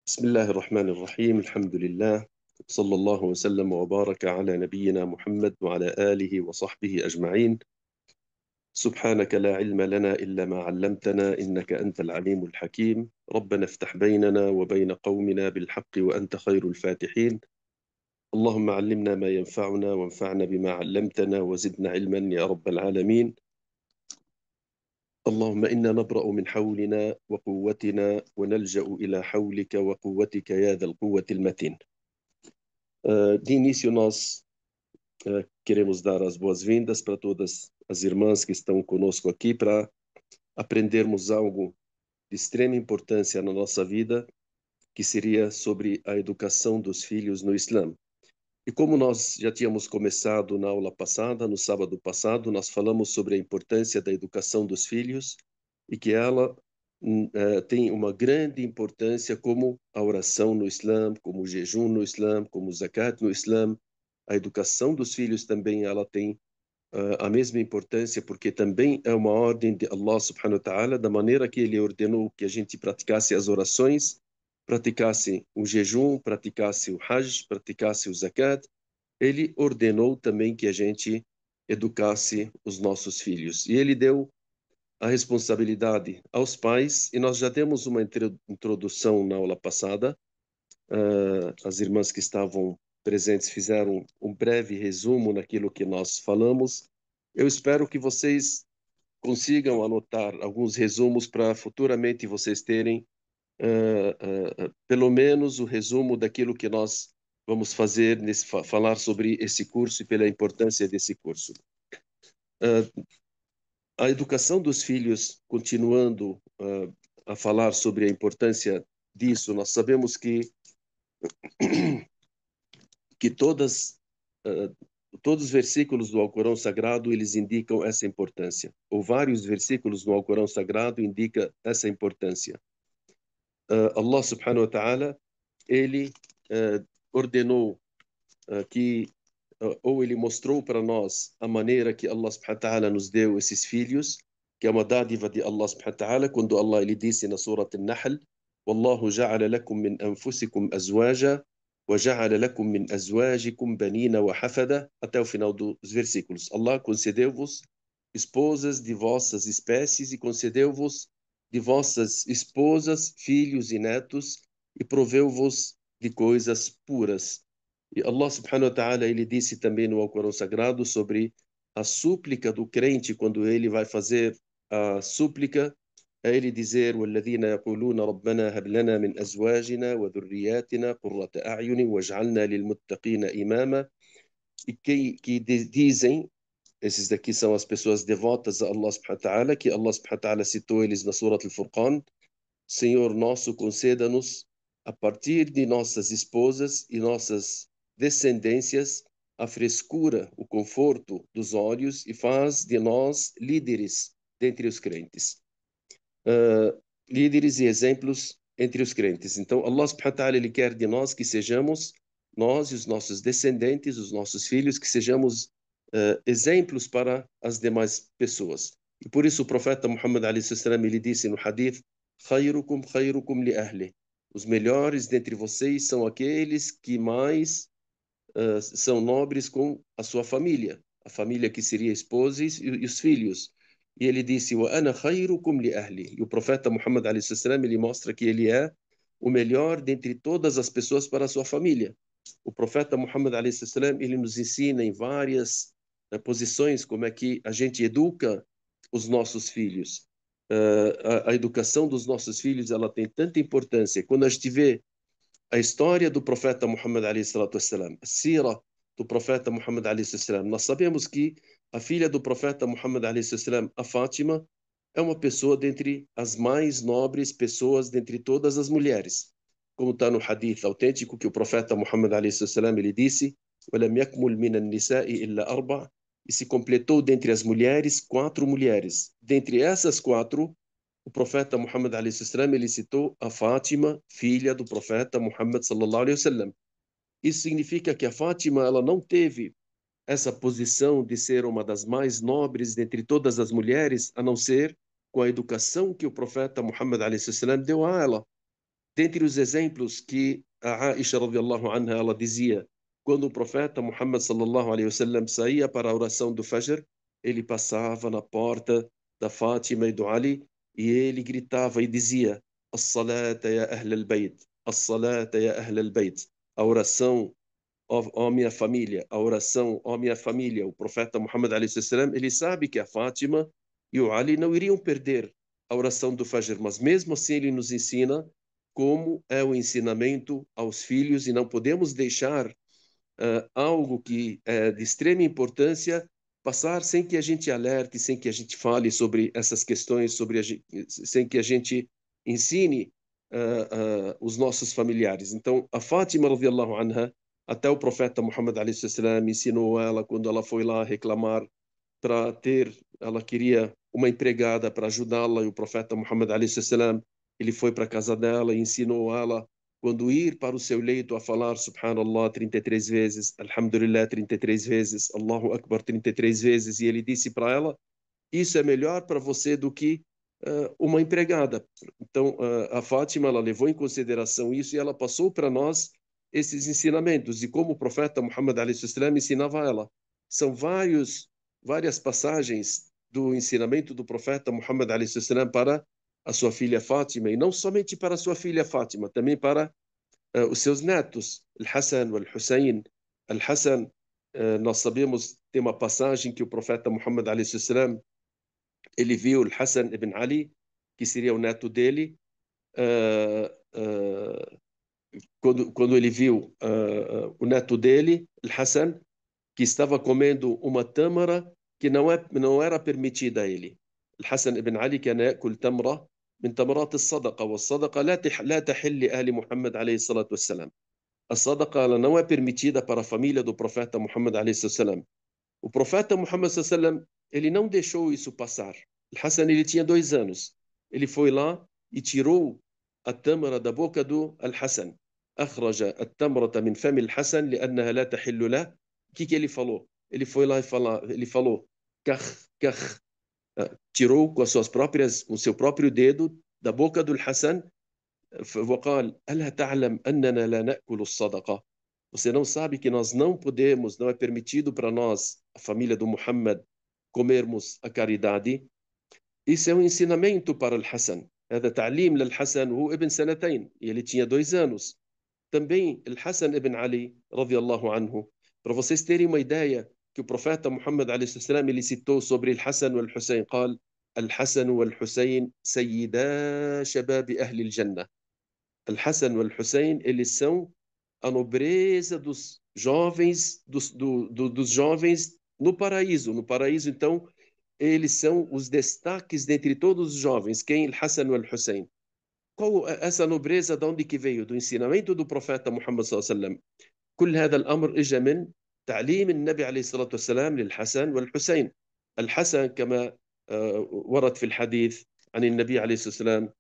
بسم الله الرحمن الرحيم الحمد لله صلى الله وسلم وبارك على نبينا محمد وعلى آله وصحبه أجمعين. سبحانك لا علم لنا إلا ما علمتنا إنك أنت العليم الحكيم. ربنا افتح بيننا وبين قومنا بالحق وأنت خير الفاتحين. اللهم علمنا ما ينفعنا وانفعنا بما علمتنا وزدنا علما يا رب العالمين. اللهم إنا نبرأ من حولنا وقوتنا ونلجأ إلى حولك وقوتك يا ذا القوة المتين. De início, nós queremos dar as boas-vindas para todas as irmãs que estão conosco aqui para aprendermos algo de extrema importância na nossa vida, que seria sobre a educação dos filhos no Islã. E como nós já tínhamos começado na aula passada, no sábado passado, nós falamos sobre a importância da educação dos filhos e que ela tem uma grande importância como a oração no Islã, como o jejum no Islã, como o zakat no Islã. A educação dos filhos também ela tem a mesma importância, porque também é uma ordem de Allah subhanahu wa ta'ala, da maneira que ele ordenou que a gente praticasse as orações, praticasse o jejum, praticasse o hajj, praticasse o zakat. Ele ordenou também que a gente educasse os nossos filhos. E ele deu a responsabilidade aos pais, e nós já demos uma introdução na aula passada. As irmãs que estavam presentes fizeram um breve resumo naquilo que nós falamos. Eu espero que vocês consigam anotar alguns resumos para futuramente vocês terem pelo menos o resumo daquilo que nós vamos fazer, falar sobre esse curso e pela importância desse curso. A educação dos filhos, continuando a falar sobre a importância disso, nós sabemos que todos os versículos do Alcorão Sagrado eles indicam essa importância, ou vários versículos do Alcorão Sagrado indicam essa importância. Allah subhanahu wa ta'ala, ele ordenou ou ele mostrou para nós a maneira que Allah subhanahu wa ta'ala nos deu esses filhos, que é uma dádiva de Allah subhanahu wa ta'ala, quando Allah ele disse na Surah An-Nahl: "Wallahu ja'ala lakum min anfusikum azwaja wa ja'ala lakum min azwajikum banina wa hafada", até o final dos versículos. Allah concedeu-vos esposas de vossas espécies e concedeu-vos de vossas esposas filhos e netos e proveu-vos de coisas puras. E Allah subhanahu wa ta'ala, ele disse também no Alcorão Sagrado sobre a súplica do crente quando ele vai fazer a súplica, é ele dizer: "وَالَّذِينَ يَقُولُونَ رَبَّنَا هَبْ لَنَا مِنْ أَزْوَاجِنَا وَذُرِّيَّاتِنَا قُرَّةَ أَعْيُنٍ وَاجْعَلْنَا لِلْمُتَّقِينَ إِمَامًا", e que dizem, esses daqui são as pessoas devotas a Allah subhanahu wa ta'ala, que Allah subhanahu wa ta'ala citou eles na Surah Al-Furqan: "Senhor nosso, conceda-nos a partir de nossas esposas e nossas descendências a frescura, o conforto dos olhos e faz de nós líderes dentre os crentes." Líderes e exemplos entre os crentes. Então, Allah subhanahu wa ta'ala, ele quer de nós que sejamos, nós e os nossos descendentes, os nossos filhos, que sejamos exemplos para as demais pessoas. E por isso o profeta Muhammad alayhi salam, ele disse no hadith: "Khayrukum khayrukum li ahli." Os melhores dentre vocês são aqueles que mais são nobres com a sua família, a família que seria a esposa e os filhos. E ele disse: "Wa ana khayrukum li ahli." E o profeta Muhammad alayhi salam, ele mostra que ele é o melhor dentre todas as pessoas para a sua família. O profeta Muhammad alayhi salam, ele nos ensina em várias posições como é que a gente educa os nossos filhos. A educação dos nossos filhos, ela tem tanta importância. Quando a gente vê a história do profeta Muhammad alayhi salatu wassalam, a sira do profeta Muhammad alayhi salam, nós sabemos que a filha do profeta Muhammad alayhi salam, a Fátima, é uma pessoa dentre as mais nobres pessoas dentre todas as mulheres. Como está no hadith autêntico que o profeta Muhammad alayhi salam, ele disse: "Walam yakmul min an-nisa'i illa arba'", e se completou dentre as mulheres 4 mulheres. Dentre essas 4, o profeta Muhammad alayhi salam, ele citou a Fátima, filha do profeta Muhammad sallallahu alaihi wasallam. Isso significa que a Fátima, ela não teve essa posição de ser uma das mais nobres dentre todas as mulheres, a não ser com a educação que o profeta Muhammad alayhi salam deu a ela. Dentre os exemplos que a Aisha radiallahu anha, ela dizia, quando o profeta Muhammad sallallahu alaihi wasallam saía para a oração do Fajr, ele passava na porta da Fátima e do Ali e ele gritava e dizia: As-salata ya ahl al-bayt, as-salata ya ahl al-bayt. A oração, ó minha família, a oração, ó minha família. O profeta Muhammad alaihi wasallam, ele sabe que a Fátima e o Ali não iriam perder a oração do Fajr, mas mesmo assim ele nos ensina como é o ensinamento aos filhos e não podemos deixar algo que é de extrema importância passar sem que a gente alerte, sem que a gente fale sobre essas questões, sem que a gente ensine os nossos familiares. Então, a Fátima, radiallahu anha, até o profeta Muhammad alaihi salam ensinou ela quando ela foi lá reclamar para ter, ela queria uma empregada para ajudá-la, e o profeta Muhammad alaihi salam, ele foi para a casa dela e ensinou ela quando ir para o seu leito a falar Subhanallah 33 vezes, Alhamdulillah 33 vezes, Allahu Akbar 33 vezes, e ele disse para ela: isso é melhor para você do que uma empregada. Então, a Fátima, ela levou em consideração isso e ela passou para nós esses ensinamentos. E como o profeta Muhammad a.s. ensinava a ela. São várias passagens do ensinamento do profeta Muhammad a.s. para a sua filha Fátima, e não somente para a sua filha Fátima, também para os seus netos, Al-Hassan e Al-Hussein. Al-Hassan, nós sabemos, tem uma passagem que o profeta Muhammad a.s. ele viu o Hassan ibn Ali, que seria o neto dele, uh, uh, quando ele viu o neto dele, o Hassan, que estava comendo uma tâmara que não era permitida a ele. الحسن ibn Ali كان يأكل تمرة من تمرات الصدقة والصدقة لا تحل لأهل محمد عليه الصلاة والسلام. A sadaqa ela não é permitida para a família do profeta Muhammad عليه الصلاة والسلام. O profeta Muhammad sallam, ele não deixou isso passar. Hassan, ele tinha 2 anos. Ele foi lá e tirou a tâmara da boca do Al-Hassan. أخرج التمرة من فم الحسن لأنها لا تحل له. O que ele falou? Ele foi lá e ele falou, kach. Tirou com o seu próprio dedo da boca do Hassan. وقال ألا تعلم أننا لا نأكل الصدقة. Você não sabe que nós não podemos, não é permitido para nós, a família do Muhammad, comermos a caridade? Isso é um ensinamento para o Hassan. هذا تعليم للحسن وهو ابن سنتين. E ele tinha 2 anos. Também o Hassan ibn Ali, radiallahu anhu, para vocês terem uma ideia, que o profeta Muhammad عليه السلام ele citou sobre o Hassan e o Hussein, قال الحسن والحسين سيدا شباب أهل الجنة. Al-Hassan e Al-Hussein, eles são a nobreza dos jovens, dos jovens no paraíso. No paraíso, então, eles são os destaques dentre todos os jovens. Quem? Al-Hassan e Al-Hussein. Qual essa nobreza de onde que veio? Do ensinamento do profeta Muhammad sallallahu alaihi wasallam. كل هذا الأمر إجا من تعليم النبي عليه الصلاة والسلام للحسن والحسين. الحسن كما ورد في الحديث عن النبي عليه الصلاة والسلام.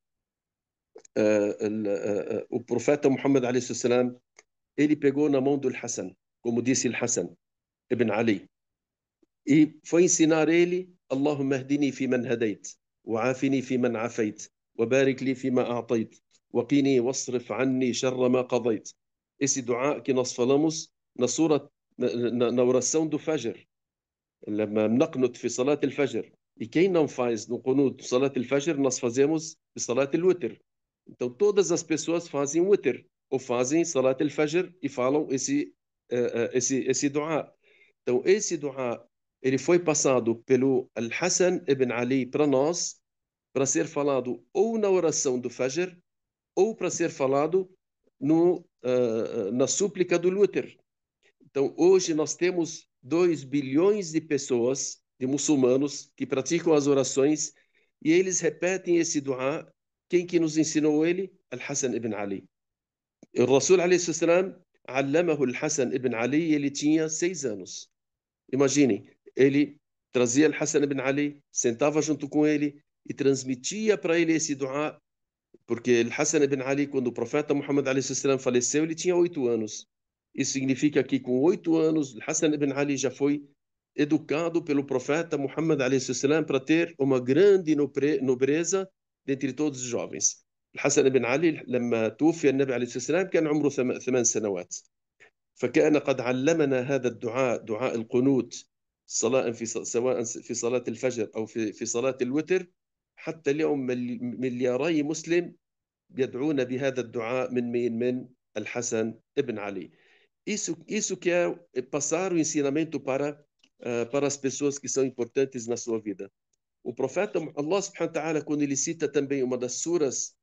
O profeta Muhammad a.s. ele pegou na mão do Hassan, como disse Hassan ibn Ali, e foi ensinar ele: Allahumma hdini fi man hadait, وعافني في من عافيت, وبارك لي فيما أعطيت, وقيني واصرف عني شر ما قضيت. Esse dua que nós falamos na oração do Fajr, لما بنقنط في صلاة الفجر. E quem não faz no qunut صلاة الفجر, nós fazemos في صلاة الوتر. Então, todas as pessoas fazem witr, ou fazem salat al-fajr e falam esse dua. Então, esse dua, ele foi passado pelo Al-Hassan ibn Ali para nós, para ser falado ou na oração do fajr, ou para ser falado na súplica do witr. Então, hoje nós temos 2 bilhões de pessoas, de muçulmanos, que praticam as orações, e eles repetem esse dua. Quem que nos ensinou ele? Al-Hassan ibn Ali. O Rasul alayhi salam allamahu Al-Hassan ibn Ali, ele tinha 6 anos. Imaginem, ele trazia Al-Hassan ibn Ali, sentava junto com ele e transmitia para ele esse dua, porque Al-Hassan ibn Ali, quando o profeta Muhammad alayhi salam faleceu, ele tinha 8 anos. Isso significa que com 8 anos, Al-Hassan ibn Ali já foi educado pelo profeta Muhammad alayhi salam para ter uma grande nobreza dentre todos os jovens. الحسن بن علي لما توفي النبي عليه الصلاة والسلام كان عمره 8 سنوات، فكان قد علمنا هذا الدعاء، دعاء القنوت، صلاة سواء في صلاة الفجر أو في صلاة الوتر. حتى اليوم ملياري مسلم يدعون بهذا الدعاء من الحسن بن علي. Isso que é passar o ensinamento para as pessoas que são importantes na sua vida. O profeta Allah subhanahu wa ta'ala, quando ele cita também uma das suras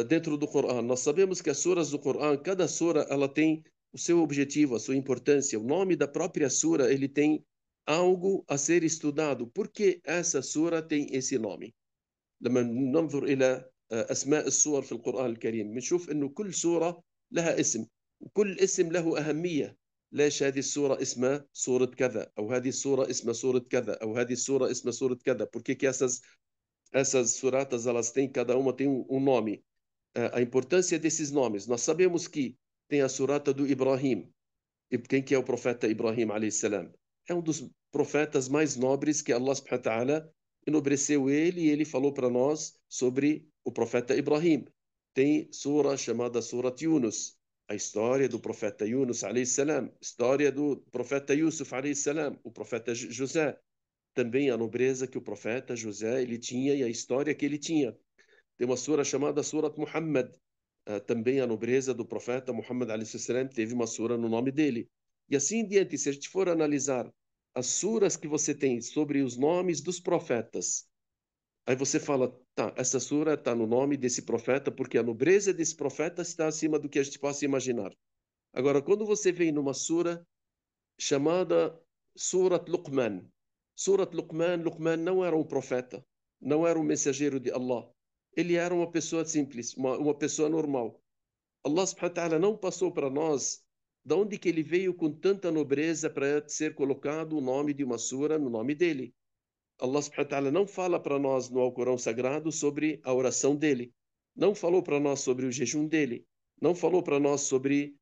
dentro do Corão, nós sabemos que as suras do Corão, cada sura ela tem o seu objetivo, a sua importância. O nome da própria sura, ele tem algo a ser estudado. Por que essa sura tem esse nome? لما ننظر إلى أسماء السور في القرآن الكريم بنشوف أنه كل سورة لها اسم، وكل اسم له أهمية. ليش هذه السورة اسمها سورة كذا، أو هذه السورة اسمها سورة كذا، أو هذه السورة اسمها سورة كذا؟ Porque que essas suratas elas têm, cada uma tem nome. A importância desses nomes. Nós sabemos que tem a surata do Ibrahim. E quem que é o profeta Ibrahim alayhi salam? É um dos profetas mais nobres que Allah subhanahu wa ta'ala enobreceu ele, e ele falou para nós sobre o profeta Ibrahim. Tem sura chamada Surat Yunus, a história do profeta Yunus alayhi salam, história do profeta Yusuf alayhi salam, o profeta José, também a nobreza que o profeta José ele tinha e a história que ele tinha. Tem uma sura chamada Surat Muhammad, também a nobreza do profeta Muhammad a.s. teve uma sura no nome dele. E assim em diante, se a gente for analisar as suras que você tem sobre os nomes dos profetas, aí você fala, tá, essa sura está no nome desse profeta porque a nobreza desse profeta está acima do que a gente possa imaginar. Agora, quando você vem numa sura chamada Surat Luqman, Surat Luqman, Luqman não era um profeta, não era um mensageiro de Allah. Ele era uma pessoa simples, uma pessoa normal. Allah subhanahu wa ta'ala não passou para nós de onde que ele veio com tanta nobreza para ser colocado o nome de uma sura no nome dele. Allah subhanahu wa ta'ala não fala para nós no Alcorão Sagrado sobre a oração dele, não falou para nós sobre o jejum dele, não falou para nós sobre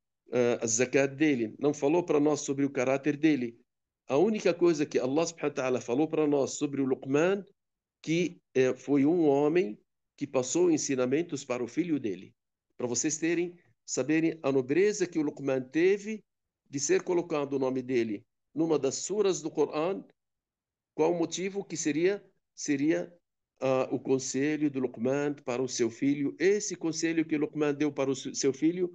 a zakat dele, não falou para nós sobre o caráter dele. A única coisa que Allah subhanahu wa ta'ala falou para nós sobre o Luqman, que foi um homem que passou ensinamentos para o filho dele. Para vocês saberem a nobreza que o Luqman teve de ser colocado o nome dele numa das suras do Corão. Qual o motivo que seria o conselho do Luqman para o seu filho? Esse conselho que Luqman deu para o seu filho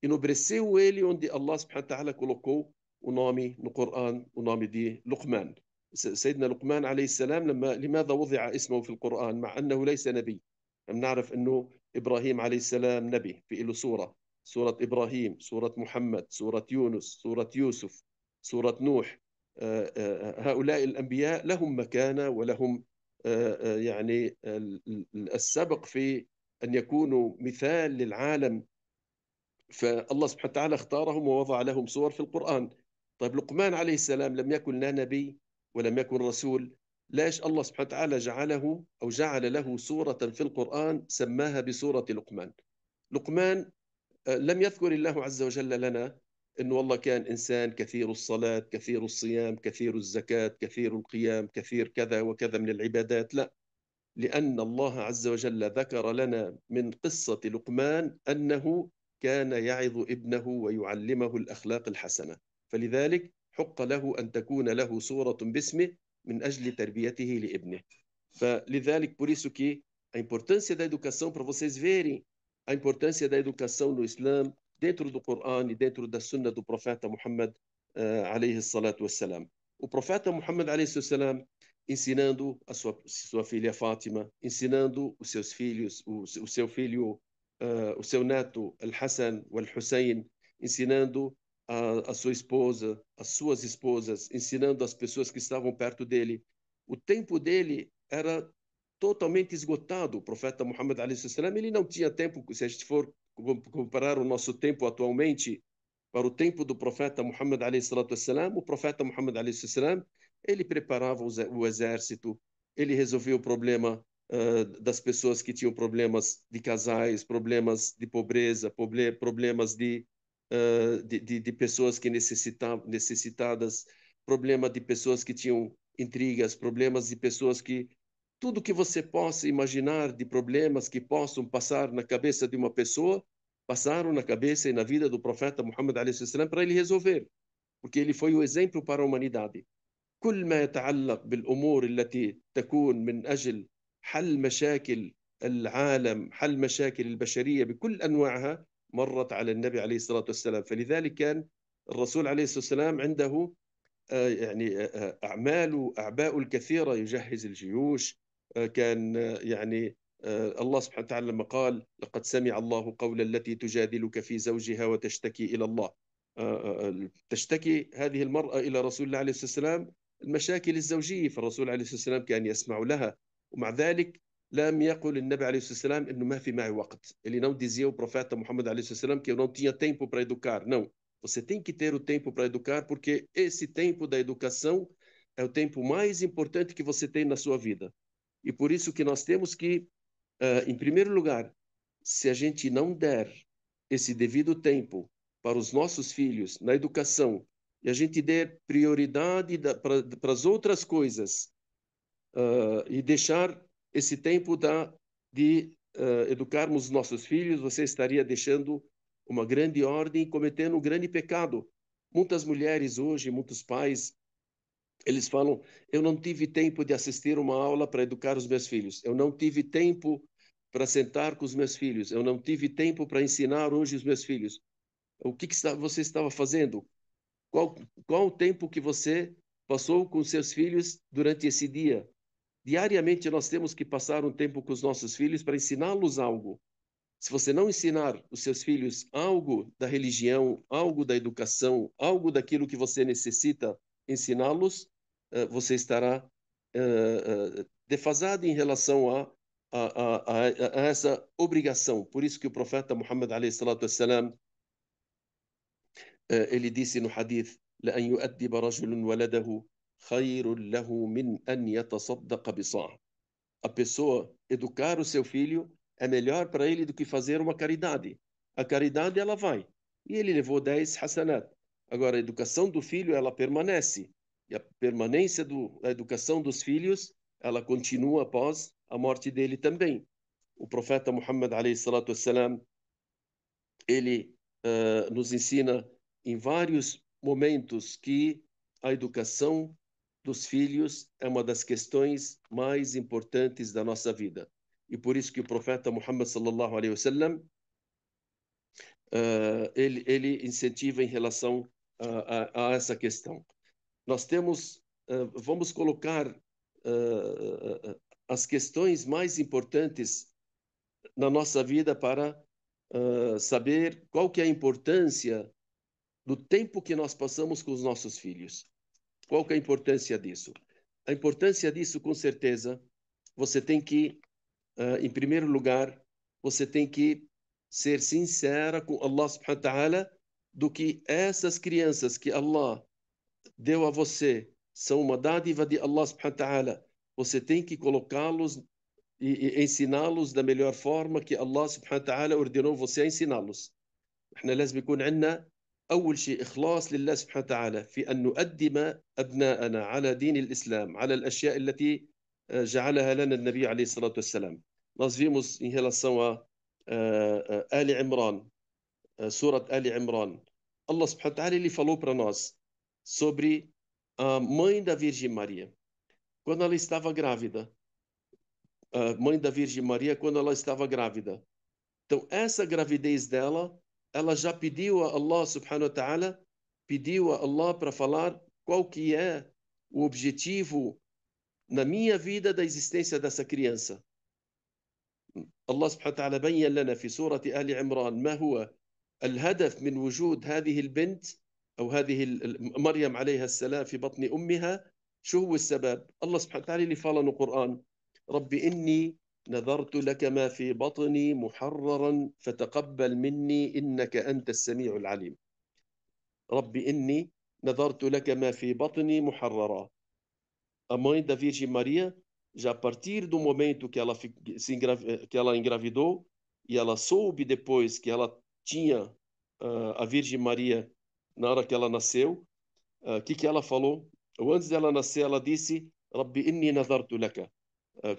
enobreceu ele, onde Allah subhanahu wa ta'ala colocou o nome no Corão, o nome de Luqman. سيدنا لقمان عليه السلام لماذا وضع اسمه في القرآن مع أنه ليس نبي؟ نعرف أنه إبراهيم عليه السلام نبي، في له سورة إبراهيم، سورة محمد، سورة يونس، سورة يوسف، سورة نوح. هؤلاء الأنبياء لهم مكانة ولهم يعني السبق في أن يكونوا مثال للعالم، فالله سبحانه وتعالى اختارهم ووضع لهم صور في القرآن. طيب لقمان عليه السلام لم يكن لا نبي ولم يكن رسول، ليش الله سبحانه وتعالى جعله أو جعل له سورة في القرآن سماها بسورة لقمان؟ لقمان لم يذكر الله عز وجل لنا أنه والله كان إنسان كثير الصلاة، كثير الصيام، كثير الزكاة، كثير القيام، كثير كذا وكذا من العبادات، لا، لأن الله عز وجل ذكر لنا من قصة لقمان أنه كان يعظ ابنه ويعلمه الأخلاق الحسنة، فلذلك حق له أن تكون له صورة باسمه من أجل تربيته لابنه. فلذلك por isso que a importância da educação, para vocês verem a importância da educação no Islã, dentro do Corão e dentro da Sunna do profeta Muhammad alayhi salatu wassalam. O profeta Muhammad alayhi salatu ensinando a sua filha Fátima, ensinando os seus filhos, o seu filho, o seu neto Al-Hassan e Al-Hussein, ensinando a sua esposa, as suas esposas, ensinando as pessoas que estavam perto dele. O tempo dele era totalmente esgotado. O profeta Muhammad a.s. ele não tinha tempo, se a gente for comparar o nosso tempo atualmente para o tempo do profeta Muhammad a.s., o profeta Muhammad a.s., ele preparava o exército, ele resolvia o problema das pessoas que tinham problemas de casais, problemas de pobreza, problemas de pessoas que necessitadas, problema de pessoas que tinham intrigas, problemas de pessoas que tudo que você possa imaginar de problemas que possam passar na cabeça de uma pessoa, passaram na cabeça e na vida do profeta Muhammad a.s. para ele resolver, porque ele foi o exemplo para a humanidade. كل ما يتعلق بالأمور التي تكون من أجل حل مشاكل العالم، حل مشاكل البشرية بكل أنواعها، مرت على النبي عليه الصلاة والسلام. فلذلك كان الرسول عليه الصلاة والسلام عنده يعني أعمال أعباء الكثيرة، يجهز الجيوش. كان يعني الله سبحانه وتعالى لما قال لقد سمع الله قول التي تجادلك في زوجها وتشتكي إلى الله، تشتكي هذه المرأة إلى رسول الله عليه الصلاة والسلام المشاكل الزوجية، فالرسول عليه الصلاة والسلام كان يسمع لها. ومع ذلك لم يقل النبي عليه الصلاة والسلام إنه ما في معي وقت. Ele não dizia o profeta Muhammad عليه الصلاة والسلام que eu não tinha tempo para educar. Não. Você tem que ter o tempo para educar, porque esse tempo da educação é o tempo mais importante que você tem na sua vida. E por isso que nós temos que, em primeiro lugar, se a gente não der esse devido tempo para os nossos filhos na educação, e a gente der prioridade para as outras coisas, e deixar esse tempo de educarmos nossos filhos, você estaria deixando uma grande ordem e cometendo um grande pecado. Muitas mulheres hoje, muitos pais, eles falam: eu não tive tempo de assistir uma aula para educar os meus filhos, eu não tive tempo para sentar com os meus filhos, eu não tive tempo para ensinar hoje os meus filhos. O que você estava fazendo? Qual, qual o tempo que você passou com seus filhos durante esse dia? Diariamente nós temos que passar um tempo com os nossos filhos para ensiná-los algo. Se você não ensinar os seus filhos algo da religião, algo da educação, algo daquilo que você necessita ensiná-los, você estará defasado em relação a essa obrigação. Por isso que o profeta Muhammad alayhi salatu wassalam, ele disse no hadith: لأن يؤدب رجل ولده خير له من أن يتصدق بصاع. A pessoa educar o seu filho é melhor para ele do que fazer uma caridade. A caridade, ela vai. E ele levou 10 hasanat. Agora, a educação do filho, ela permanece. E a permanência da educação dos filhos, ela continua após a morte dele também. O profeta Muhammad, alayhi salatu wassalam, ele nos ensina em vários momentos que a educação dos filhos é uma das questões mais importantes da nossa vida. E por isso que o profeta Muhammad sallallahu alaihi wasallam ele incentiva em relação a essa questão. Nós temos, vamos colocar as questões mais importantes na nossa vida para saber qual que é a importância do tempo que nós passamos com os nossos filhos. Qual que é a importância disso? A importância disso, com certeza, você tem que, em primeiro lugar, você tem que ser sincera com Allah subhanahu wa ta'ala do que essas crianças que Allah deu a você são uma dádiva de Allah subhanahu wa ta'ala. Você tem que colocá-los e ensiná-los da melhor forma que Allah subhanahu wa ta'ala ordenou você a ensiná-los. احنا لازم يكون عندنا أول شيء إخلاص لله سبحانه وتعالى في أن نقدم أبناءنا على دين الإسلام، على الأشياء التي جعلها لنا النبي عليه الصلاة والسلام. Nós vimos em relação a Ali Imran, Surat Ali Imran, Allah subhanahu wa ta'ala ele falou para nós sobre a mãe da Virgem Maria. Quando ela estava grávida, a mãe da Virgem Maria, quando ela estava grávida. Então, essa gravidez dela, ela já pediu a Allah subhanahu wa ta'ala, pediu a Allah para falar qual que é o objetivo na minha vida da existência dessa criança. Allah subhanahu wa ta'ala بين لنا في سورة آل عمران ما هو الهدف من وجود هذه البنت أو هذه مريم عليها السلام في بطن أمها. شو هو السبب؟ الله سبحانه وتعالى اللي فعل القرآن: رب إني نذرت لك ما في بطني محررا فتقبل مني إنك أنت السميع العليم. رب إني نذرت لك ما في بطني محررا. A mãe da Virgem Maria, já a partir do momento que ela, que ela engravidou, e ela soube depois que ela tinha a Virgem Maria na hora que ela nasceu, o que ela falou? Ou antes dela nascer, ela disse: Rabbi inni nadartu laka.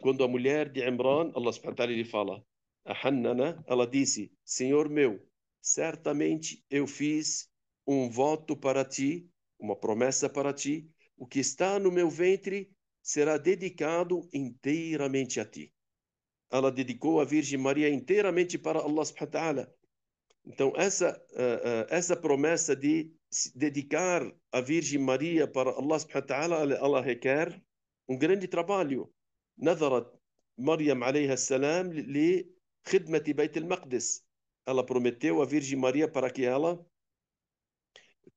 quando a mulher de Imran, Allah subhanahu wa ta'ala lhe fala, a Hannana, ela disse, Senhor meu, certamente eu fiz um voto para ti, uma promessa para ti, o que está no meu ventre será dedicado inteiramente a ti. Ela dedicou a Virgem Maria inteiramente para Allah subhanahu wa ta'ala. Então, essa promessa de se dedicar a Virgem Maria para Allah subhanahu wa ta'ala, ela requer um grande trabalho. نذرت مريم عليها السلام لخدمة بيت المقدس. Ela prometeu a Virgem Maria para que ela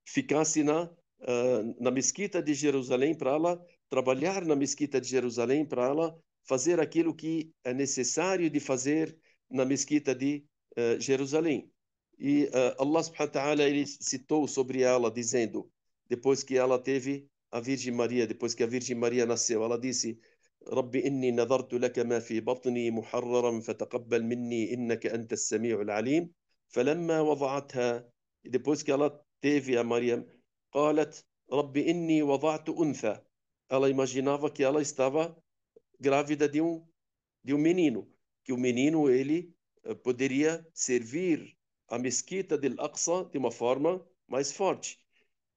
ficasse na mesquita de Jerusalém, para ela trabalhar na mesquita de Jerusalém, para ela fazer aquilo que é necessário de fazer na mesquita de Jerusalém. E Allah subhanahu wa ta'ala ele citou sobre ela dizendo, depois que ela teve a Virgem Maria, depois que a Virgem Maria nasceu, ela disse: رب إني نظرت لك ما في بطني محررا فتقبل مني إنك أنت السميع العليم فلما وضعتها. Depois que ela teve a Maria, قالت رب إني وضعت أنثى. Ela imaginava que ela estava grávida de um menino, que o menino ele poderia servir a mesquita del Aqsa de uma forma mais forte.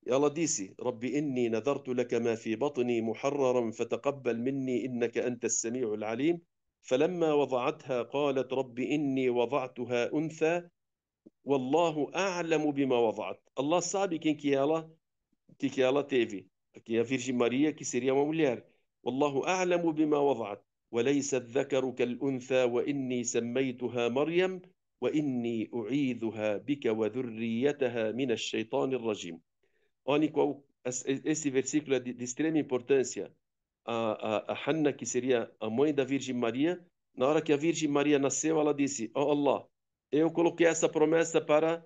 Ela disse: رب إني نذرت لك ما في بطني محررا فتقبل مني إنك أنت السميع العليم فلما وضعتها قالت رب إني وضعتها أنثى والله أعلم بما وضعت. Allah sabe que ela teve. Aqui é a Virgem Maria, que seria uma mulher. والله أعلم بما وضعت وليس الذكر كالأنثى وإني سميتها مريم وإني أعيذها بك وذريتها من الشيطان الرجيم. Olhem qual esse versículo é de extrema importância. A Hanna, que seria a mãe da Virgem Maria, na hora que a Virgem Maria nasceu, ela disse: "Oh Allah, eu coloquei essa promessa para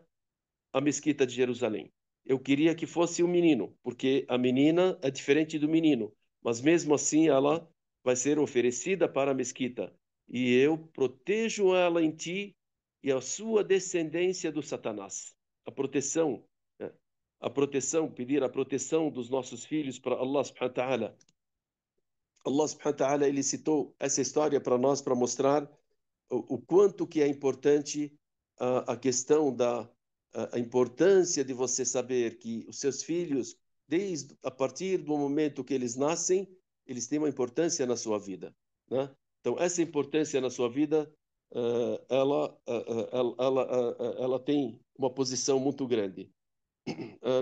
a mesquita de Jerusalém. Eu queria que fosse um menino, porque a menina é diferente do menino, mas mesmo assim ela vai ser oferecida para a mesquita. E eu protejo ela em ti e a sua descendência do Satanás." A proteção, né? A proteção, pedir a proteção dos nossos filhos para Allah subhanahu wa ta'ala. Allah subhanahu wa ta'ala, ele citou essa história para nós para mostrar o quanto que é importante a questão a importância de você saber que os seus filhos, desde a partir do momento que eles nascem, eles têm uma importância na sua vida, né? Então, essa importância na sua vida, ela tem uma posição muito grande.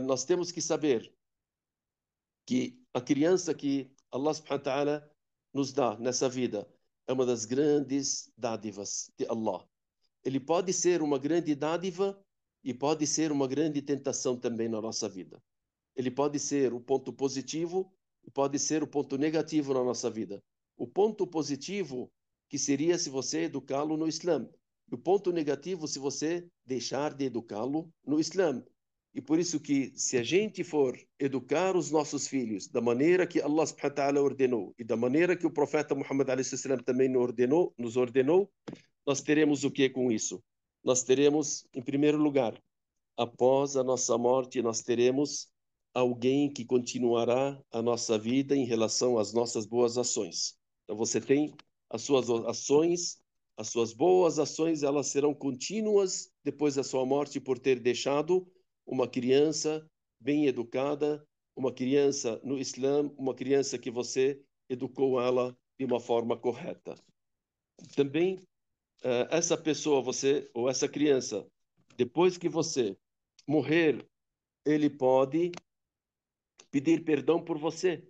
Nós temos que saber que a criança que Allah subhanahu wa ta'ala nos dá nessa vida é uma das grandes dádivas de Allah. Ele pode ser uma grande dádiva e pode ser uma grande tentação também na nossa vida. Ele pode ser o ponto positivo e pode ser o ponto negativo na nossa vida. O ponto positivo que seria se você educá-lo no Islã. E o ponto negativo se você deixar de educá-lo no Islã. E por isso que se a gente for educar os nossos filhos da maneira que Allah subhanahu wa ta'ala ordenou e da maneira que o profeta Muhammad alayhi salam também nos ordenou, nós teremos o que com isso? Nós teremos, em primeiro lugar, após a nossa morte, nós teremos alguém que continuará a nossa vida em relação às nossas boas ações. Então você tem as suas ações, as suas boas ações, elas serão contínuas depois da sua morte por ter deixado uma criança bem educada, uma criança no Islã, uma criança que você educou ela de uma forma correta. Também essa pessoa, você ou essa criança, depois que você morrer, ele pode pedir perdão por você.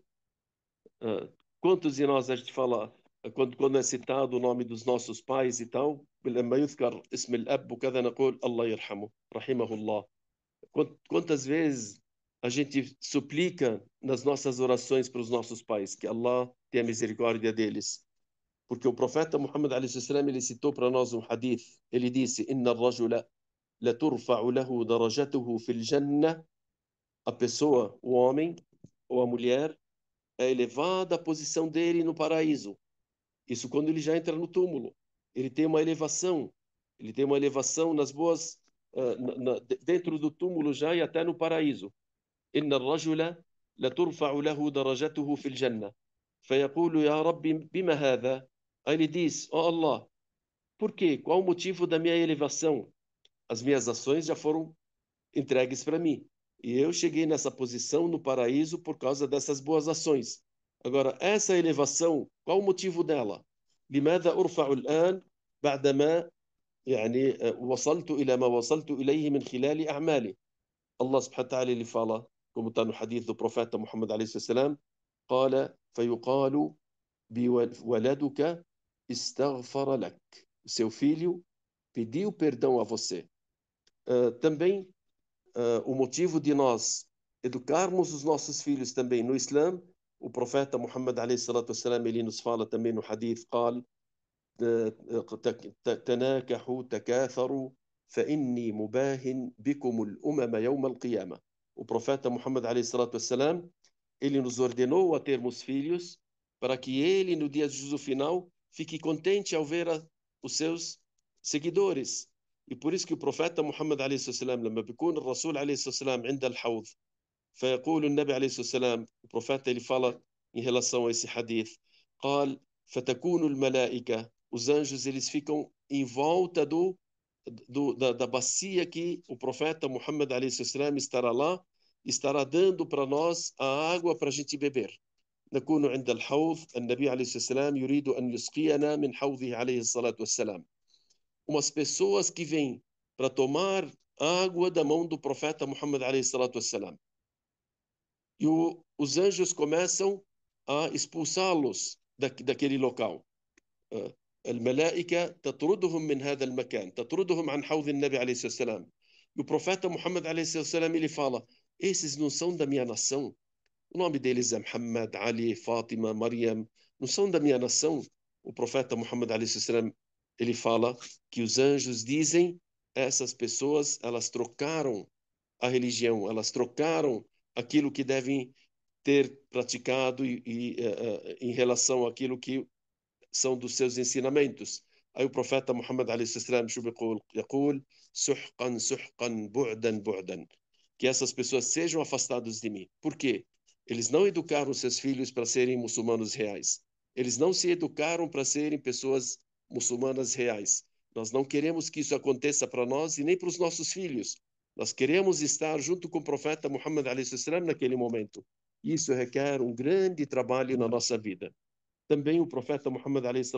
Quantos de nós a gente fala, quando é citado o nome dos nossos pais e tal, لما يذكر اسم الأب وكذا نقول الله يرحمه رحمه الله. Quantas vezes a gente suplica nas nossas orações para os nossos pais que Allah tenha misericórdia deles? Porque o profeta Muhammad alayhi salam, ele citou para nós um hadith. Ele disse: "Inna ar-rajula la turfa'u lahu darajatuhu fil jannah." A pessoa, o homem ou a mulher, é elevada a posição dele no paraíso. Isso quando ele já entra no túmulo. Ele tem uma elevação. Ele tem uma elevação nas boas, dentro do túmulo já e até no paraíso. إن الرجل لترفع له درجته في الجنة فيقول يا ربي بما هذا. Aí ele diz, ó Allah, por quê? Qual o motivo da minha elevação? As minhas ações já foram entregues para mim. E eu cheguei nessa posição no paraíso por causa dessas boas ações. Agora, essa elevação, qual o motivo dela? لماذا أرفع الآن بعدما يعني وصلت إلى ما وصلت إليه من خلال أعمالي. Allah subhanahu wa ta'ala ele fala, como está no hadith do profeta Muhammad alayhi salam, قال فيقال بولدك استغفر لك. O seu filho pediu perdão a você. Também o motivo de nós educarmos os nossos filhos também no Islã, o profeta Muhammad alayhi salatu wassalam, ele nos fala também no hadith, قال تناكحوا تكاثروا فإني مباهن بكم الأمم يوم القيامة. O profeta Muhammad alayhi salatu wassalam, ele nos ordenou a termos filhos para que ele no dia de juízo final fique contente ao ver os seus seguidores. E por isso que o profeta Muhammad عليه الصلاة والسلام لما بيكون الرسول عليه الصلاة والسلام عند الحوض فيقول النبي عليه الصلاة والسلام, o profeta ele fala em relação a esse hadith, قال فتكون الملائكة, os anjos eles ficam em volta da bacia que o profeta Muhammad عليه الصلاة والسلام estará lá, estará dando para nós a água para a gente beber. نكون عند الحوض, النبي عليه الصلاة والسلام يريد أن يسقينا من حوضه عليه الصلاة والسلام. Umas pessoas que vêm para tomar água da mão do profeta Muhammad alayhi salatu wassalam. E os anjos começam a expulsá-los daquele local. الملائكة تطردهم من هذا المكان, تطردهم عن حوض النبي عليه الصلاة والسلام. E o profeta Muhammad alayhi salatu wassalam, ele fala, esses não são da minha nação. O nome deles é Muhammad, Ali, Fátima, Maryam, não são da minha nação. O profeta Muhammad a.s. ele fala que os anjos dizem, essas pessoas, elas trocaram a religião, elas trocaram aquilo que devem ter praticado em relação àquilo que são dos seus ensinamentos. Aí o profeta Muhammad a.s. شو بيقول؟ يقول سحقا سحقا بعدا بعدا, que essas pessoas sejam afastadas de mim. Por quê? Eles não educaram seus filhos para serem muçulmanos reais. Eles não se educaram para serem pessoas muçulmanas reais. Nós não queremos que isso aconteça para nós e nem para os nossos filhos. Nós queremos estar junto com o profeta Muhammad a.s. naquele momento. Isso requer um grande trabalho na nossa vida. Também o profeta Muhammad a.s.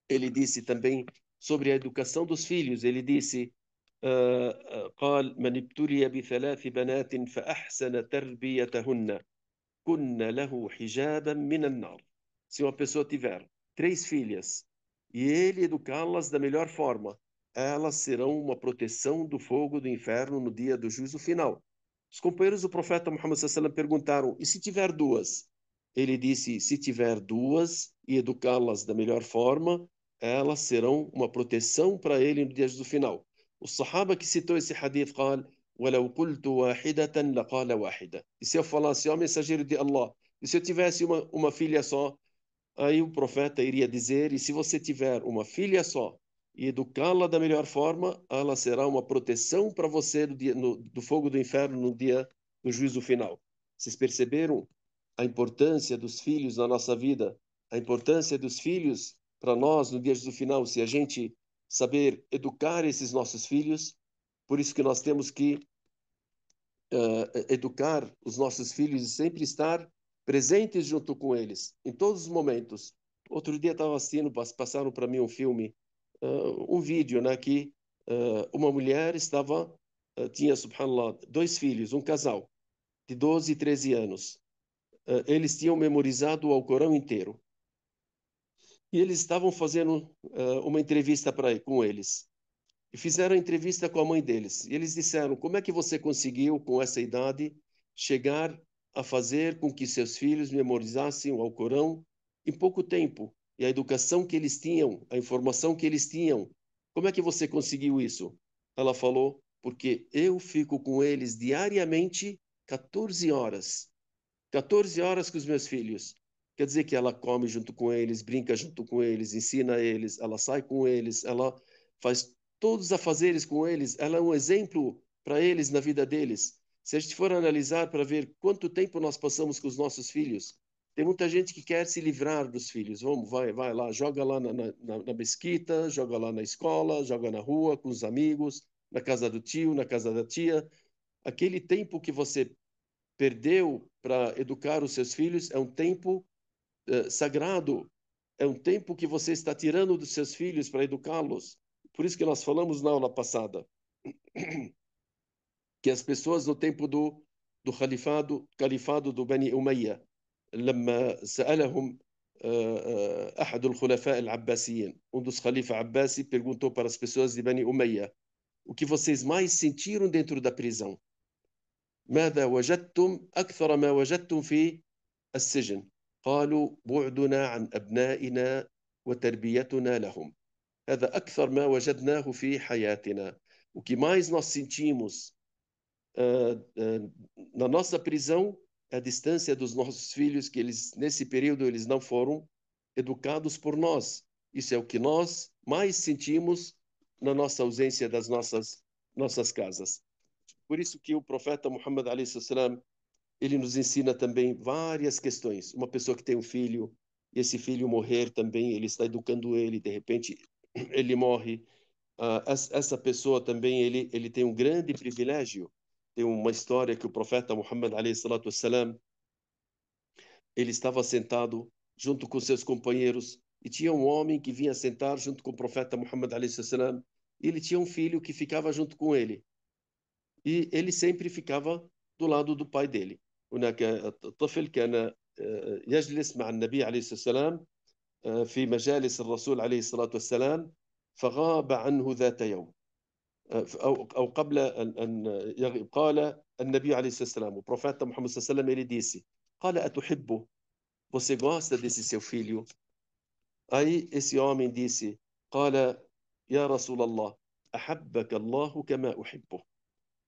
ele disse também sobre a educação dos filhos. Ele disse, قال من ابتلي بثلاث بنات فأحسن تربيتهن كن له حجابا من النار. Se uma pessoa tiver três filhas e ele educá-las da melhor forma, elas serão uma proteção do fogo do inferno no dia do juízo final. Os companheiros do profeta Muhammad sallallahu perguntaram, e se tiver duas? Ele disse, se tiver duas e educá-las da melhor forma, elas serão uma proteção para ele no dia do final. O sahaba que citou esse hadith قال ولو قلت واحدة لقال واحدة. E se eu falasse, ó mensageiro de Allah, e se eu tivesse uma filha só, aí o profeta iria dizer, e se você tiver uma filha só e educá-la da melhor forma, ela será uma proteção para você do fogo do inferno no dia do juízo final. Vocês perceberam a importância dos filhos na nossa vida, a importância dos filhos para nós no dia do final, se a gente saber educar esses nossos filhos? Por isso que nós temos que educar os nossos filhos e sempre estar presentes junto com eles, em todos os momentos. Outro dia estava assistindo, passaram para mim um filme, um vídeo, né, que uma mulher estava, tinha, subhanallah, dois filhos, um casal de 12 e 13 anos. Eles tinham memorizado o Alcorão inteiro. E eles estavam fazendo uma entrevista com eles. E fizeram a entrevista com a mãe deles. E eles disseram, como é que você conseguiu, com essa idade, chegar a fazer com que seus filhos memorizassem o Alcorão em pouco tempo? E a educação que eles tinham, a informação que eles tinham, como é que você conseguiu isso? Ela falou, porque eu fico com eles diariamente 14 horas. 14 horas com os meus filhos. Quer dizer que ela come junto com eles, brinca junto com eles, ensina eles, ela sai com eles, ela faz todos os afazeres com eles, ela é um exemplo para eles na vida deles. Se a gente for analisar para ver quanto tempo nós passamos com os nossos filhos, Tem muita gente que quer se livrar dos filhos. Vamos, vai lá, joga lá na mesquita, joga lá na escola, joga na rua com os amigos, na casa do tio, na casa da tia. Aquele tempo que você perdeu para educar os seus filhos é um tempo sagrado. É um tempo que você está tirando dos seus filhos para educá-los. Por isso que nós falamos na aula passada que as pessoas no tempo do califado do Bani Umayya, لما سألهم أحد الخلفاء العباسيين, dos Khalifa Abbasi perguntou para as pessoas de Bani Umayya, o que vocês mais sentiram dentro da prisão? ماذا وجدتم أكثر ما وجدتم في السجن؟ قالوا بعدنا عن أبنائنا وتربيتنا لهم. هذا أكثر ما وجدناه في حياتنا. O que mais nós sentimos na nossa prisão é a distância dos nossos filhos, que eles, nesse período, eles não foram educados por nós. Isso é o que nós mais sentimos na nossa ausência das nossas casas. Por isso que o profeta Muhammad alayhi salam, ele nos ensina também várias questões. Uma pessoa que tem um filho, e esse filho morrer também, ele está educando ele, de repente ele morre. Essa pessoa também, ele tem um grande privilégio. Tem uma história que o profeta Muhammad alayhi salatu wassalam, ele estava sentado junto com seus companheiros e tinha um homem que vinha sentar junto com o profeta Muhammad alayhi salam, e ele tinha um filho que ficava junto com ele. E ele sempre ficava do lado do pai dele. هناك طفل كان يجلس مع النبي عليه الصلاة والسلام في مجالس الرسول عليه الصلاة والسلام فغاب عنه ذات يوم أو قبل أن يغيب قال النبي عليه الصلاة والسلام o profeta Muhammad صلى الله عليه وسلم ele disse قال أتحبه você gosta desse seu filho aí esse homem disse قال يا رسول الله أحبك الله كما أحبه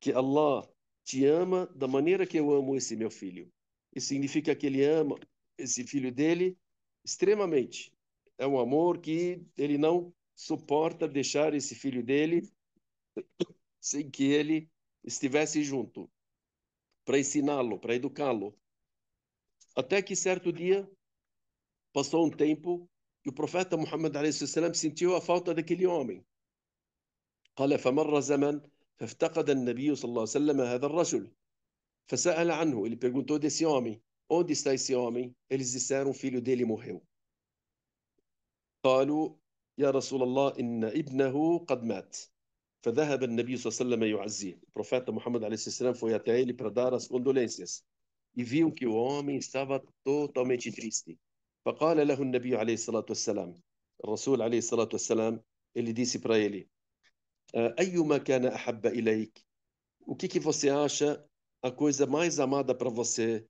que Allah te ama da maneira que eu amo esse meu filho. Isso significa que ele ama esse filho dele extremamente. É um amor que ele não suporta deixar esse filho dele sem que ele estivesse junto, para ensiná-lo, para educá-lo. Até que certo dia, passou um tempo, e o profeta Muhammad a.s. sentiu a falta daquele homem. قال فمر زمن فافتقد النبي صلى الله عليه وسلم هذا الرجل فسأل عنه. Ele perguntou desse homem. Onde está esse homem? Eles disseram, o filho dele morreu. قالوا يا رسول الله إن ابنه قد مات. فذهب النبي صلى الله عليه وسلم يعزيه. O profeta Muhammad a.s. foi até ele para dar as condolências. E viu que o homem estava totalmente triste. فقال له النبي عليه الصلاة والسلام. الرسول عليه الصلاة والسلام, ele disse para ele: أيما كان أحب إليك? O que você acha a coisa mais amada para você?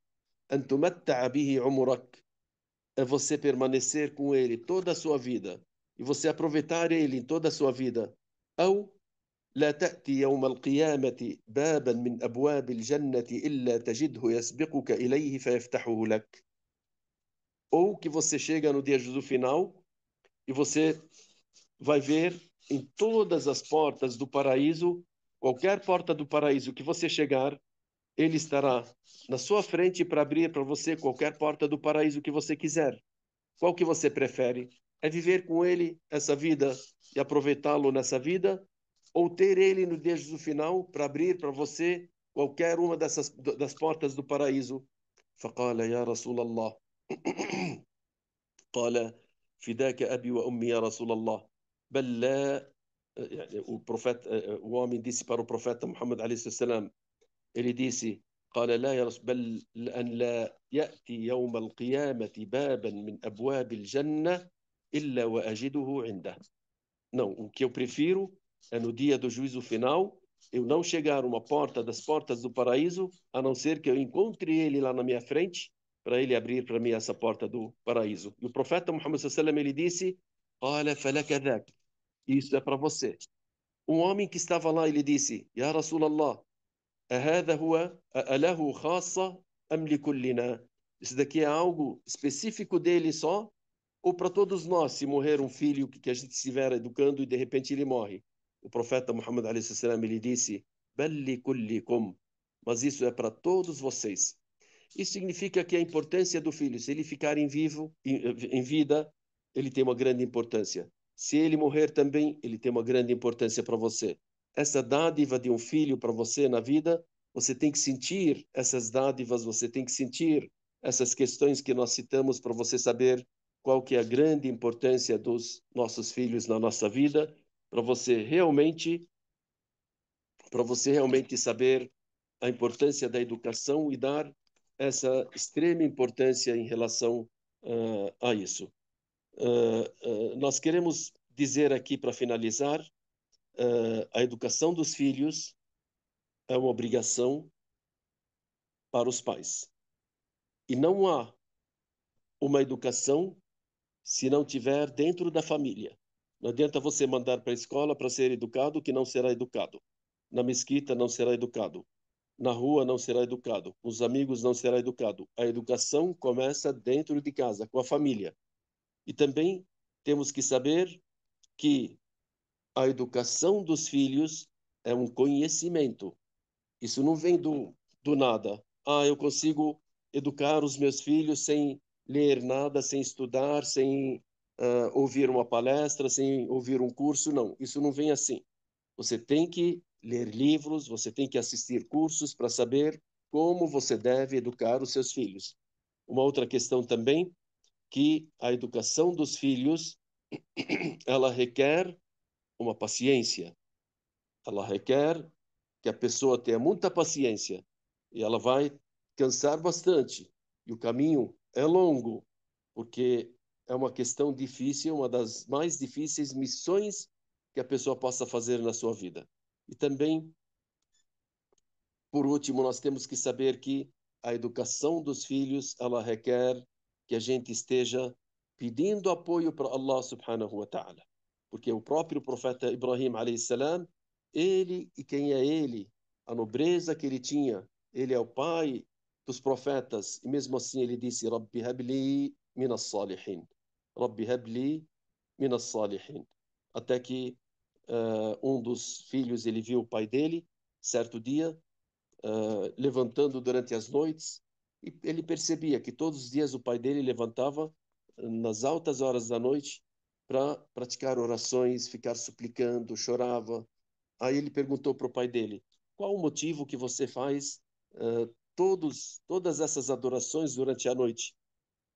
أن تمتع به عمرك, é você permanecer com ele toda a sua vida e você aproveitar ele em toda a sua vida. أو لا تأتي يوم القيامة بابا من أبواب الجنة إلا تجده يسبقك إليه فيفتحه لك. Ou que você chega no dia do final e você vai ver em todas as portas do paraíso, qualquer porta do paraíso que você chegar, ele estará na sua frente para abrir para você qualquer porta do paraíso que você quiser. Qual que você prefere? É viver com ele essa vida e aproveitá-lo nessa vida? Ou ter ele no dia do final para abrir para você qualquer uma das portas do paraíso? فقال يا رسول الله قال فداك أبي وأمي يا رسول الله بل لا. يعني o homem disse para o profeta Muhammad عليه السلام, ele disse قال لا يا رسول بل أن لا يأتي يوم القيامة بابا من أبواب الجنة إلا وأجده عنده. Não, o que eu prefiro é no dia do juízo final eu não chegar a uma porta das portas do paraíso, a não ser que eu encontre ele lá na minha frente, para ele abrir para mim essa porta do paraíso. E o profeta Muhammad sallallahu alaihi wasallam, ele disse: "Olha, falaka dhak", isso é para você. Um homem que estava lá, ele disse: "Ya Rasulallah, أهذا هو أله خاصة أم لكلنا?" Isso daqui é algo específico dele só, ou para todos nós, se morrer um filho que a gente estiver educando e de repente ele morre? O profeta Muhammad a.s. ele disse: "Bal likullikum", mas isso é para todos vocês. Isso significa que a importância do filho, se ele ficar em vida, ele tem uma grande importância. Se ele morrer também, ele tem uma grande importância para você. Essa dádiva de um filho para você na vida, você tem que sentir essas dádivas, você tem que sentir essas questões que nós citamos para você saber qual que é a grande importância dos nossos filhos na nossa vida, para você realmente, para você realmente saber a importância da educação e dar essa extrema importância em relação a isso. Nós queremos dizer aqui, para finalizar, a educação dos filhos é uma obrigação para os pais. E não há uma educação se não tiver dentro da família. Não adianta você mandar para a escola para ser educado, que não será educado. Na mesquita não será educado. Na rua não será educado. Com os amigos não será educado. A educação começa dentro de casa, com a família. E também temos que saber que a educação dos filhos é um conhecimento. Isso não vem do nada. Ah, eu consigo educar os meus filhos sem ler nada, sem estudar, sem ouvir uma palestra, sem ouvir um curso. Não, isso não vem assim. Você tem que ler livros, você tem que assistir cursos para saber como você deve educar os seus filhos. Uma outra questão também, que a educação dos filhos, ela requer uma paciência. Ela requer que a pessoa tenha muita paciência e ela vai cansar bastante. E o caminho é longo, porque é uma questão difícil, uma das mais difíceis missões que a pessoa possa fazer na sua vida. E também, por último, nós temos que saber que a educação dos filhos, ela requer que a gente esteja pedindo apoio para Allah subhanahu wa ta'ala. Porque o próprio profeta Ibrahim alayhi salam, ele e quem é ele, a nobreza que ele tinha, ele é o pai dos profetas, e mesmo assim ele disse, Rabbi habli min as-salihin. Rabbi habli min as-salihin. Até que um dos filhos, ele viu o pai dele, certo dia, levantando durante as noites, e ele percebia que todos os dias o pai dele levantava nas altas horas da noite para praticar orações, ficar suplicando, chorava. Aí ele perguntou para o pai dele: qual o motivo que você faz todas essas adorações durante a noite?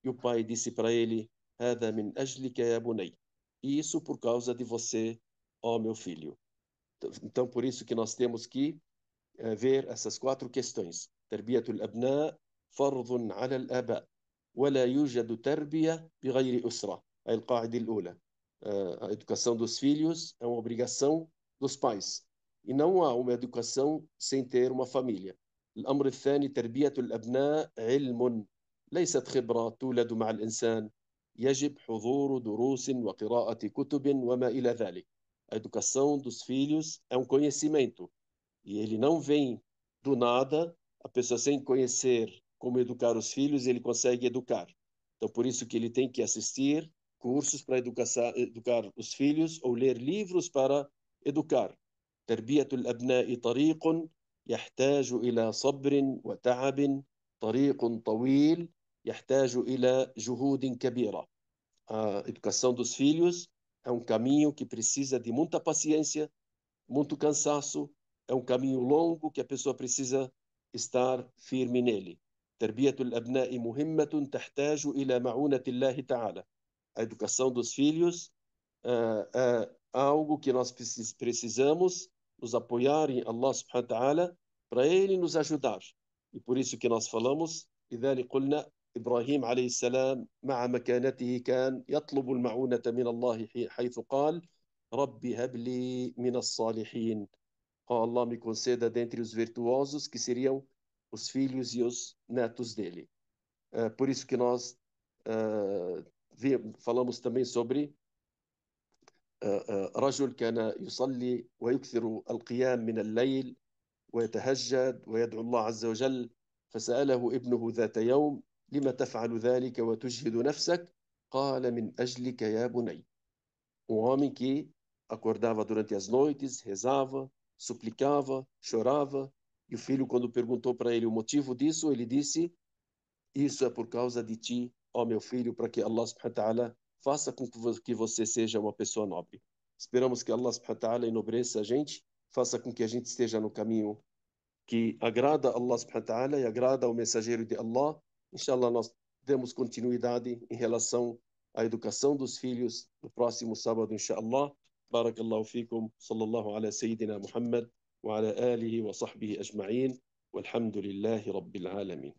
E o pai disse para ele: هذا من أجلك يا بني. E isso por causa de você, ó meu filho. Então, por isso que nós temos que ver essas quatro questões. تربية الأبناء فرض على الآباء ولا يوجد تربية بغير أسرة. É a القاعدة الأولى. A educação dos filhos é uma obrigação dos pais. E não há uma educação sem ter uma família. الأمر الثاني تربية الأبناء علم ليست خبرة تولد مع الإنسان. يجب حضور دروس وقراءة كتب وما إلى ذلك. A educação dos filhos é um conhecimento. E ele não vem do nada, a pessoa sem conhecer como educar os filhos, ele consegue educar. Então, por isso que ele tem que assistir cursos para educar os filhos ou ler livros para educar. تربية الأبناء طريق يحتاج إلى صبر وتعب طريق طويل يحتاج إلى جهود كبيرة. A educação dos filhos é um caminho que precisa de muita paciência, muito cansaço, é um caminho longo que a pessoa precisa estar firme nele. تربية الأبناء مهمة تحتاج إلى معونة الله تعالى. A educação dos filhos é algo que nós precisamos nos apoiar em Allah subhanahu wa ta'ala para ele nos ajudar. E por isso que nós falamos, لذلك قلنا إبراهيم عليه السلام مع مكانته كان يطلب المعونة من الله حيث قال رب هب لي من الصالحين. Oh, Allah me conceda dentre os virtuosos que seriam os filhos e os netos dele. Por isso que nós falamos também sobre رجل كان يصلي ويكثر القيام من الليل ويتهجد ويدعو الله عز وجل فسأله ابنه ذات يوم لما تفعل ذلك وتجهد نفسك قال من أجلك يا بني. Homem que acordava durante as noites, rezava, suplicava, chorava, e o filho, quando perguntou para ele o motivo disso, ele disse: Isso é por causa de ti, ó meu filho, para que Allah subhanahu wa ta'ala faça com que você seja uma pessoa nobre. Esperamos que Allah subhanahu wa ta'ala enobreça a gente, faça com que a gente esteja no caminho que agrada a Allah subhanahu wa ta'ala e agrada ao mensageiro de Allah. Inshallah, nós demos continuidade em relação à educação dos filhos no próximo sábado, inshallah. Barakallahu fikum, sallallahu ala sayyidina Muhammad wa ala alihi wa sahbihi ajma'in, walhamdulillahi rabbil alamin.